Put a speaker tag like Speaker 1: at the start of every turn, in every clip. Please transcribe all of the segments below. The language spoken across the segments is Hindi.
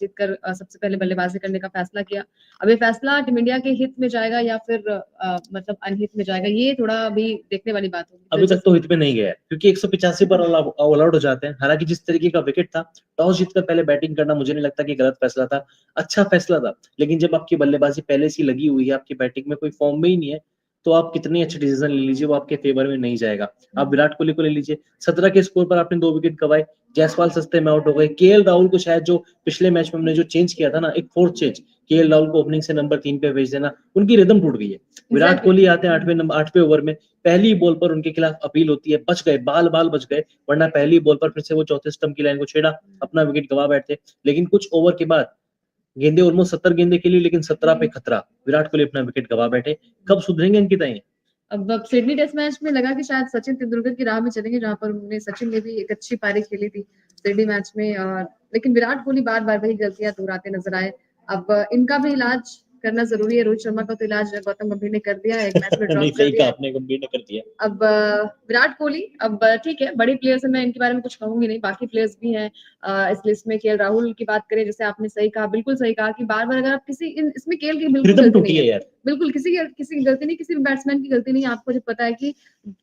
Speaker 1: जीतकर सबसे पहले बल्लेबाजी करने का फैसला किया। अब ये फैसला टीम इंडिया के हित में जाएगा या फिर मतलब अनहित में जाएगा, ये थोड़ा अभी देखने वाली बात होगी।
Speaker 2: अभी तक तो हित में नहीं गया है क्योंकि 185 पर ऑल आउट हो जाते हैं। हालांकि जिस तरीके का विकेट था, टॉस जीतकर पहले बैटिंग करना मुझे नहीं लगता कि गलत फैसला था, अच्छा फैसला था। लेकिन जब आपकी बल्लेबाजी पहले से लगी हुई है, आपकी बैटिंग में कोई फॉर्म में ही नहीं है, तो आप कितनी अच्छी डिसीजन ले लीजिए, वो आपके फेवर में नहीं जाएगा। आप विराट कोहली को ले लीजिए, 17 के स्कोर पर आपने 2 विकेट गंवाए, जायसवाल सस्ते में आउट हो गए। केएल राहुल को शायद जो पिछले मैच में हमने जो चेंज किया था ना, एक फोर्थ चेंज, केएल राहुल को ओपनिंग से नंबर 3 पे भेज देना, उनकी रिदम टूट गई है। विराट कोहली आते हैं 8वें ओवर में, पहली बॉल पर उनके खिलाफ अपील होती है, बच गए, बाल बच गए, वरना पहली बॉल पर फिर से वो चौथे स्टंप की लाइन को छेड़ा, अपना विकेट गवा बैठते। लेकिन कुछ ओवर के बाद गेंदे ऑलमोस्ट 70 गेंदे के लिए, लेकिन 17 पे खतरा, विराट कोहली अपना विकेट गवा बैठे। कब सुधरेंगे अंकिता ये?
Speaker 1: अब सिडनी टेस्ट मैच में लगा कि शायद सचिन तेंदुलकर की राह में चलेंगे, जहां पर उन्होंने सचिन ने भी एक अच्छी पारी खेली थी सिडनी मैच में, लेकिन विराट कोहली बार बार वही गलतियां दोहराते नजर आए। अब इनका भी इलाज करना जरूरी है। रोहित शर्मा का तो इलाज गौतम गंभीर ने कर दिया है, एक मैच में ड्रॉप कर दिया
Speaker 2: आपने गंभीर ने कर दिया।
Speaker 1: अब विराट कोहली, अब ठीक है, बड़े प्लेयर्स हैं, मैं इनके बारे में कुछ कहूंगी नहीं, बाकी प्लेयर्स भी हैं इस लिस्ट में। केएल राहुल की बात करें, जैसे आपने सही कहा, बिल्कुल सही कहा कि बार बार अगर आप किसी इसमें केएल की बिल्कुल गलती नहीं है यार, बिल्कुल किसी की गलती नहीं, किसी भी बैट्समैन की गलती नहीं। आपको जब पता है कि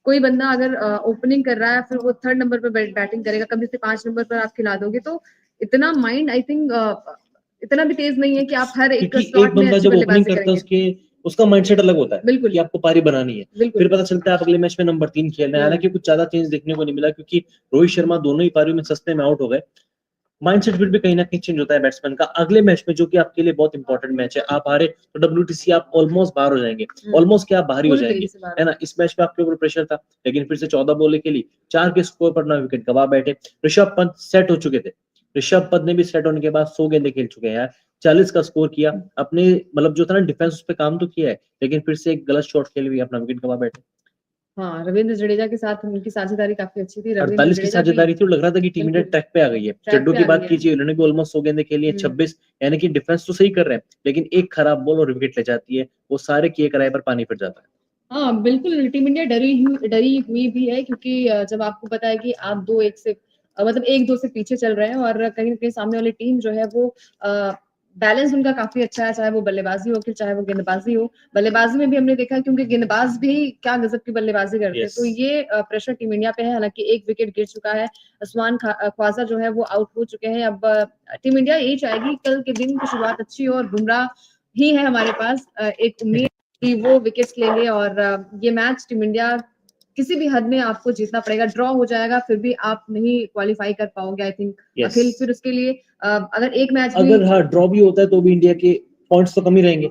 Speaker 1: कोई बंदा अगर ओपनिंग कर रहा है, फिर वो 3rd नंबर पर बैटिंग करेगा, कभी से 5 नंबर पर आप खिला दोगे, तो इतना माइंड आई थिंक इतना भी तेज नहीं है कि आप हर एक स्लॉट में अच्छी बल्लेबाजी करेंगे।
Speaker 2: उसका माइंडसेट अलग होता है
Speaker 1: बिल्कुल
Speaker 2: कि आपको पारी बनानी है, फिर पता चलता है आप अगले मैच में नंबर 3 खेल रहे हैं। हालांकि कुछ ज्यादा चेंज देखने को नहीं मिला क्योंकि रोहित शर्मा दोनों ही पारियों में सस्ते में आउट हो गए। माइंडसेट फिर भी कहीं ना कहीं चेंज होता है बैट्समैन का। अगले मैच में, जो कि आपके लिए बहुत इंपॉर्टेंट मैच है, आप हारे तो डब्ल्यूटीसी आप ऑलमोस्ट बाहर हो जाएंगे, ऑलमोस्ट क्या आप बाहर ही हो जाएंगे, है ना। इस मैच में आपके ऊपर प्रेशर था, लेकिन फिर से 14 बॉलें खेली, 4 के स्कोर पर 9 विकेट गवा बैठे। ऋषभ पंत सेट हो चुके थे, ऋषभ पंत ने भी सेट होने के बाद 100 गेंदे खेल चुके हैं यार, 40 का स्कोर किया अपने, मतलब जो था ना डिफेंस, उस पर काम तो किया है, लेकिन फिर से एक गलत शॉट खेल भी अपना विकेट गवा बैठे।
Speaker 1: हाँ, रविंद्र जडेजा के साथ उनकी साझेदारी काफी अच्छी थी।
Speaker 2: 48 की साझेदारी थी और लग रहा था कि टीम इंडिया ट्रैक पे आ गई है। चड्डू की बात कीजिए, उन्होंने भी ऑलमोस्ट 100 गेंदे खेली है, 26, यानी कि डिफेंस तो सही कर रहे हैं, लेकिन एक खराब बॉल और विकेट ले जाती है, वो सारे किए कराए पर पानी फिर जाता है।
Speaker 1: हाँ बिल्कुल, टीम इंडिया डरी हुई भी है, क्योंकि जब आपको पता है कि आप 2-1 से मतलब 1-2 से पीछे चल रहे हैं, और कहीं ना कहीं सामने वाली टीम जो है वो बैलेंस उनका काफी अच्छा है, चाहे वो बल्लेबाजी हो कि चाहे वो गेंदबाजी हो। बल्लेबाजी में भी हमने देखा क्योंकि गेंदबाज भी क्या गजब की बल्लेबाजी करते हैं, तो ये प्रेशर टीम इंडिया पे है। हालांकि एक विकेट गिर चुका है, उस्मान ख्वाजा जो है वो आउट हो चुके हैं। अब टीम इंडिया यही चाहेगी कल के दिन की शुरुआत अच्छी हो, और बुमराह ही है हमारे पास एक उम्मीद कि वो विकेट्स लेंगे, और ये मैच टीम इंडिया किसी भी हद में आपको जीतना पड़ेगा। ड्रॉ हो जाएगा फिर भी आप नहीं क्वालिफाई कर पाओगे आई थिंक। अखिल, फिर उसके लिए अगर एक मैच भी,
Speaker 2: अगर हाँ ड्रॉ भी होता है तो भी इंडिया के पॉइंट्स तो कम ही रहेंगे,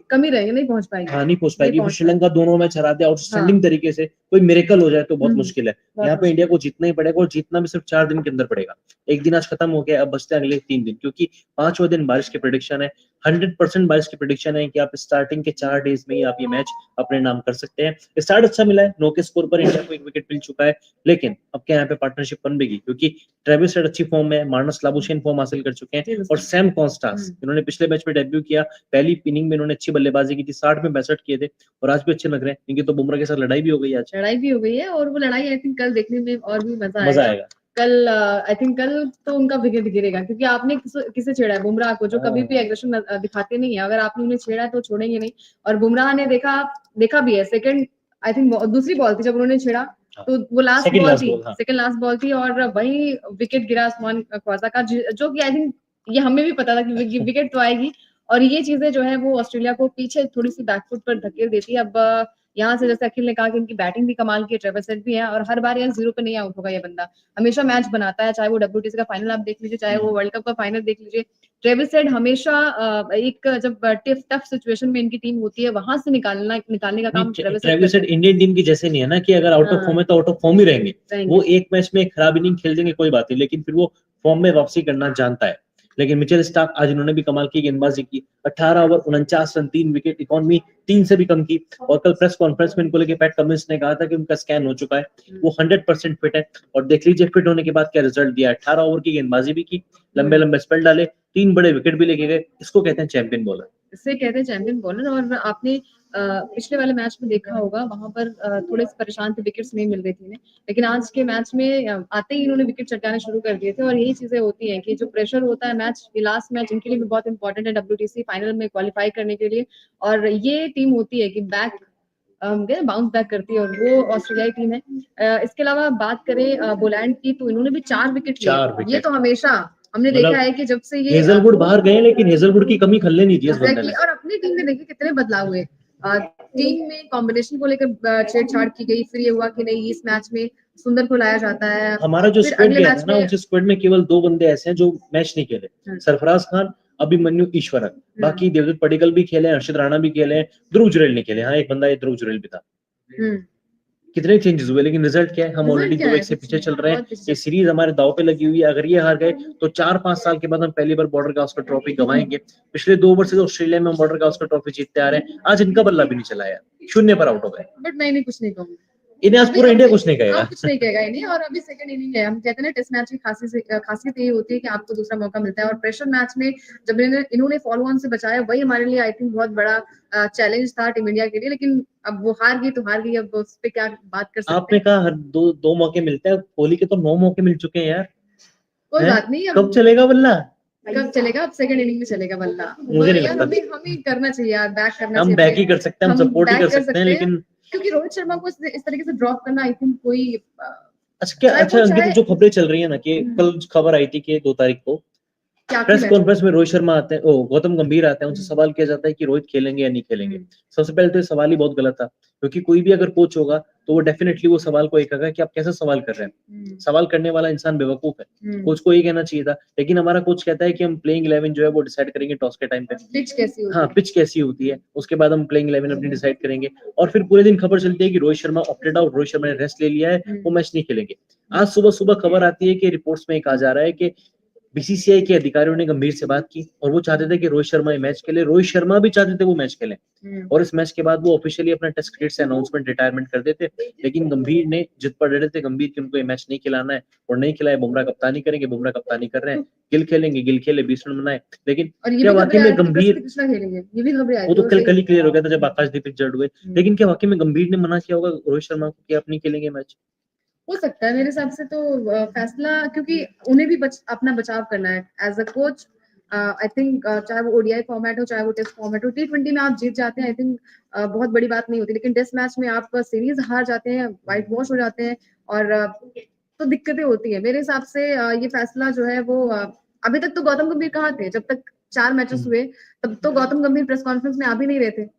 Speaker 1: नहीं पहुंच पाएगी।
Speaker 2: हाँ नहीं पहुंच पाएगी। फिर श्रीलंका दोनों मैच हरा दे आउटस्टैंडिंग तरीके से, कोई मिरेकल हो जाए तो बहुत मुश्किल है। यहाँ पे इंडिया को जीतना ही पड़ेगा, और जीतना भी सिर्फ 4 दिन के अंदर पड़ेगा। एक दिन आज खत्म हो गया, अब बचते हैं अगले 3 दिन, क्योंकि 5वें दिन बारिश की प्रेडिक्शन है, 100% बारिश की प्रेडिक्शन है कि आप स्टार्टिंग के 4 डेज में ही आप ये मैच अपने नाम कर सकते हैं। स्टार्ट अच्छा मिला है, 9 के स्कोर पर इंडिया को 1 विकेट मिल चुका है, लेकिन अब क्या यहाँ पे पार्टनरशिप बन गई, क्योंकि ट्रेविस हेड अच्छी फॉर्म में, मार्नस लाबुशेन फॉर्म हासिल कर चुके हैं, और सैम कॉन्स्टांस इन्होंने पिछले मैच में डेब्यू किया, पहली इनिंग में इन्होंने अच्छी बल्लेबाजी की थी, 60 में 62 किए थे, और आज भी अच्छे लग रहे हैं। इनकी तो बुमराह के साथ लड़ाई भी हो गई, आज
Speaker 1: लड़ाई भी हो गई है, और वो लड़ाई आई थिंक कल देखने में और भी मजा आएगा। कल आई थिंक कल तो उनका विकेट गिरेगा, क्योंकि आपने किसे छेड़ा है, बुमराह को, जो कभी भी एग्रेशन दिखाते नहीं है। अगर आपने उन्हें छेड़ा है तो छोड़ेंगे नहीं, और बुमराह ने देखा भी है, सेकंड आई थिंक दूसरी बॉल थी जब उन्होंने छेड़ा, तो वो लास्ट बॉल थी, सेकंड लास्ट बॉल थी, और वही विकेट गिरा उस्मान ख्वाजा का, जो कि आई थिंक ये हमें भी पता था कि विकेट तो आएगी, और ये चीजें जो है वो ऑस्ट्रेलिया को पीछे थोड़ी सी बैकफुट पर धकेल देती है। अब यहाँ से, जैसे अखिल ने कहा कि इनकी बैटिंग भी कमाल की है, ट्रेविस हेड भी है, और हर बार यार 0 पे नहीं आउट होगा ये बंदा, हमेशा मैच बनाता है, चाहे वो डब्ल्यूटीसी का फाइनल आप देख लीजिए, चाहे वो वर्ल्ड कप का फाइनल देख लीजिए। ट्रेविस हेड हमेशा एक जब टफ सिचुएशन में इनकी टीम होती है, वहां से निकालने का काम
Speaker 2: ट्रेविस हेड इंडियन टीम की जैसे नहीं है ना कि अगर आउट ऑफ फॉर्म है तो आउट ऑफ फॉर्म ही रहेंगे। वो एक मैच में खराब इनिंग खेल देंगे कोई बात नहीं, लेकिन फिर वो फॉर्म में वापसी करना जानता है। लेकिन मिचेल स्टार्क आज इन्होंने भी कमाल की गेंदबाजी की, 18 ओवर 49 रन, 3 विकेट, इकोनॉमी 3 से भी कम की। और कल प्रेस कॉन्फ्रेंस में इनको लेके पैट कमिंस ने कहा था कि उनका स्कैन हो चुका है, वो 100% फिट है, और देख लीजिए फिट होने के बाद क्या रिजल्ट दिया। 18 ओवर की गेंदबाजी भी की, लंबे लंबे स्पेल डाले, 3 बड़े विकेट भी लेके गए। इसको कहते हैं चैंपियन बॉलर।
Speaker 1: इसे कहते हैं चैंपियन बॉलर। और आपने पिछले वाले मैच में देखा होगा, वहां पर थोड़े से परेशान थे, विकेट्स नहीं मिल रही थी इन्हें, लेकिन आज के मैच में आते ही इन्होंने विकेट चटकाने शुरू कर दिए थे। और यही चीजें होती हैं कि जो प्रेशर होता है मैच, लास्ट मैच इनके लिए भी बहुत इंपॉर्टेंट है WTC फाइनल में क्वालिफाई करने के लिए। और ये टीम होती है कि बैक बाउंस बैक करती है, और वो ऑस्ट्रेलियाई टीम है। इसके अलावा बात करें बोलैंड की, तो इन्होंने भी 4 विकेट लिए। ये तो हमेशा हमने देखा है कि जब से ये
Speaker 2: हेजलवुड बाहर गए, लेकिन हेजलवुड की कमी खलने नहीं दी इस बंदे ने।
Speaker 1: और अपनी टीम में देखिए कितने बदलाव हुए। टीम में कॉम्बिनेशन को लेकर छेड़छाड़ की गई, फिर ये हुआ कि नहीं इस मैच में सुंदर को लाया जाता है।
Speaker 2: हमारा जो
Speaker 1: फिर
Speaker 2: स्क्वाड
Speaker 1: अगले
Speaker 2: गया
Speaker 1: मैच
Speaker 2: था ना,
Speaker 1: में
Speaker 2: उस स्क्वाड में केवल 2 बंदे ऐसे हैं जो मैच नहीं खेले, सरफराज खान, अभिमन्यु ईश्वरन। बाकी देवदत्त पडिक्कल भी खेले, हर्षित राणा भी खेले, ध्रुव जुरैल नहीं खेले। हाँ, एक बंदा ये ध्रुव जुरैल भी था। कितने चेंजेस हुए, लेकिन रिजल्ट क्या है, हम ऑलरेडी 2-1 से पीछे चल रहे हैं। ये सीरीज हमारे दांव पे लगी हुई है। अगर ये हार गए तो 4-5 साल के बाद हम पहली बार बॉर्डर गावस्कर ट्रॉफी गवाएंगे। पिछले 2 वर्ष से ऑस्ट्रेलिया में हम बॉर्डर गावस्कर ट्रॉफी जीतते आ रहे हैं। आज इनका बल्ला भी नहीं चला यार, 0 पर आउट हो गए।
Speaker 1: बट मैं कुछ नहीं कहूंगी,
Speaker 2: इन्हें आज पूरा इंडिया कुछ नहीं कहेगा।
Speaker 1: कुछ नहीं कहेगा इन्हें। और अभी सेकंड इनिंग है, हम कहते हैं ना टेस्ट मैच की खासियत ये होती है कि आपको दूसरा मौका मिलता है। और प्रेशर मैच में जब इन्होंने फॉलो ऑन से बचाया, वही हमारे लिए आई थिंक बहुत बड़ा चैलेंज था टीम इंडिया के लिए। लेकिन अब वो हार गई तो हार गई, अब उस पे क्या बात कर सकते हैं।
Speaker 2: आपने कहा हर दो मौके मिलते हैं, कोहली के तो 9 मौके मिल चुके हैं यार।
Speaker 1: कोई बात नहीं,
Speaker 2: कब चलेगा बल्ला?
Speaker 1: कब चलेगा? अब सेकंड इनिंग में चलेगा बल्ला।
Speaker 2: मुझे नहीं लगता।
Speaker 1: हमें करना चाहिए यार, बैक करना चाहिए।
Speaker 2: हम बैक ही कर सकते हैं, हम सपोर्ट ही कर सकते हैं, लेकिन
Speaker 1: क्योंकि रोहित शर्मा को इस तरीके से ड्रॉप करना आई थिंक कोई
Speaker 2: अच्छा अंकित, जो खबरें चल रही है ना कि कल खबर आई थी कि 2 तारीख को प्रेस कॉन्फ्रेंस में रोहित शर्मा आते हैं, गौतम गंभीर आते हैं, उनसे सवाल किया जाता है कि रोहित खेलेंगे या नहीं खेलेंगे। सबसे पहले तो ये सवाल ही बहुत गलत था, क्योंकि कोई भी अगर कोच होगा तो वो डेफिनेटली वो सवाल को एक कहेगा कि आप कैसे सवाल कर रहे हैं। सवाल करने वाला इंसान बेवकूफ है। कोच को ये कहना चाहिए था, लेकिन हमारा कोच कहता है कि हम प्लेइंग 11 जो है वो डिसाइड करेंगे टॉस के टाइम पे, पिच कैसी होती है, उसके बाद हम प्लेइंग 11 अपनी डिसाइड करेंगे। और फिर पूरे दिन खबर चलती है कि रोहित शर्मा ऑप्टेड आउट, रोहित शर्मा ने रेस्ट ले लिया है, वो मैच नहीं खेलेंगे। आज सुबह सुबह खबर आती है कि रिपोर्ट्स में कहा जा रहा है कि बीसीसीआई के अधिकारियों ने गंभीर से बात की और वो चाहते थे कि रोहित शर्मा ये मैच खेले। रोहित शर्मा भी चाहते थे वो मैच खेले, और इस मैच के बाद वो ऑफिशियली अपना टेस्ट क्रिकेट से अनाउंसमेंट रिटायरमेंट कर देते। लेकिन गंभीर ने जिद पर डरे थे गंभीर कि उनको ये मैच नहीं खिलाना है, और नहीं खिलाए। बुमराह कप्तानी करेंगे, बुमराह कप्तानी कर रहे हैं। गिल खेलेंगे, गिल खेले, 20 रन बनाए। लेकिन क्या वाकई में गंभीर, वो तो कल ही क्लियर हो गया था जब आकाशदीप इंजर्ड हुए। लेकिन क्या वाकई में गंभीर ने मना किया होगा रोहित शर्मा को कि आप नहीं खेलेंगे मैच?
Speaker 1: हो सकता है, मेरे हिसाब से तो फैसला, क्योंकि उन्हें भी अपना बचाव करना है as a coach. I think चाहे वो ओडीआई फॉर्मेट हो, चाहे वो टेस्ट फॉर्मेट हो, T20 में आप जीत जाते हैं आई थिंक बहुत बड़ी बात नहीं होती। लेकिन टेस्ट मैच में आप सीरीज हार जाते हैं, व्हाइट वॉश हो जाते हैं, और तो दिक्कतें होती है। मेरे हिसाब से ये फैसला जो है वो अभी तक तो गौतम गंभीर कहाँ थे जब तक 4 मैचेस हुए, तब तो गौतम गंभीर प्रेस कॉन्फ्रेंस में आ भी नहीं रहे थे।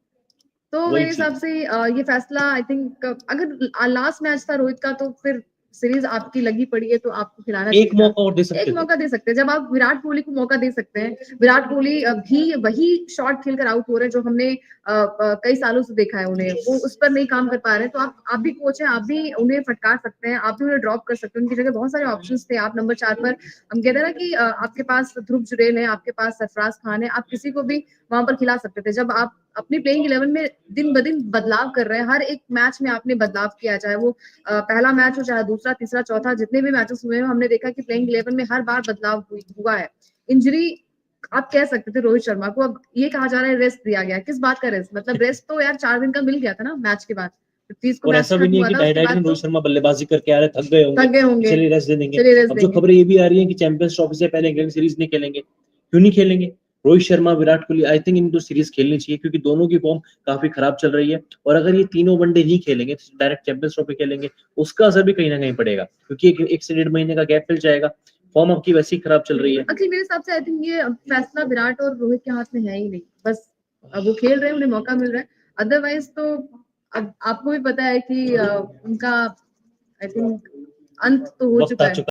Speaker 1: तो मेरे हिसाब से ये फैसला आई थिंक, अगर लास्ट मैच था रोहित का तो फिर सीरीज आपकी लगी पड़ी है तो आपको खिलाना चाहिए।
Speaker 2: एक मौका और दे सकते
Speaker 1: एक मौका दे सकते हैं, जब आप विराट कोहली को मौका दे सकते हैं। विराट कोहली भी वही शॉट खेलकर आउट हो रहे हैं जो हमने कई सालों से देखा है उन्हें, वो उस पर नहीं काम कर पा रहे हैं। तो आप भी कोच हैं, आप भी उन्हें फटकार सकते हैं, आप भी उन्हें ड्रॉप कर सकते हैं। उनकी जगह बहुत सारे ऑप्शंस थे। आप नंबर 4 पर, हम कहते हैं ना कि आपके पास ध्रुव जुरैल है, आपके पास सरफराज खान है, आप किसी को भी वहां पर खिला सकते थे। जब आप अपनी प्लेइंग 11 में दिन ब दिन बदलाव कर रहे हैं, हर एक मैच में आपने बदलाव किया, चाहे वो पहला मैच हो, चाहे दूसरा, तीसरा, चौथा, जितने भी मैचेस हुए हैं, हमने देखा कि प्लेइंग 11 में हर बार बदलाव हुआ है। इंजरी आप कह सकते थे रोहित शर्मा को, अब ये कहा जा रहा है रेस्ट दिया गया। किस बात का रेस्ट? मतलब रेस्ट तो यार 4 दिन का मिल गया था ना मैच के बाद।
Speaker 2: और ऐसा भी नहीं है कि ढाई दिन रोहित शर्मा बल्लेबाजी करके आ रहे, थक गए होंगे, चलिए रेस्ट दे देंगे। अब जो खबरें ये भी आ रही है कि चैंपियंस ट्रॉफी से पहले इंग्लैंड सीरीज नहीं खेलेंगे। क्यों नहीं खेलेंगे? रोहित शर्मा, विराट कोहली, आई थिंक इनको सीरीज खेलनी चाहिए, क्योंकि दोनों की फॉर्म काफी खराब चल रही है। और अगर ये तीनों वनडे नहीं खेलेंगे तो डायरेक्ट चैंपियंस ट्रॉफी खेलेंगे, उसका असर भी कहीं ना कहीं पड़ेगा, क्योंकि 1 से 1.5 महीने का गैप मिल जाएगा। फॉर्म आपकी वैसे ही खराब चल रही है।
Speaker 1: मेरे हिसाब से आई थिंक ये फैसला विराट और रोहित के हाथ में है ही नहीं। बस अब वो खेल रहे हैं, उन्हें मौका मिल रहा है। अदरवाइज तो अब आपको भी पता है कि उनका आई थिंक अंत तो हो चुका है।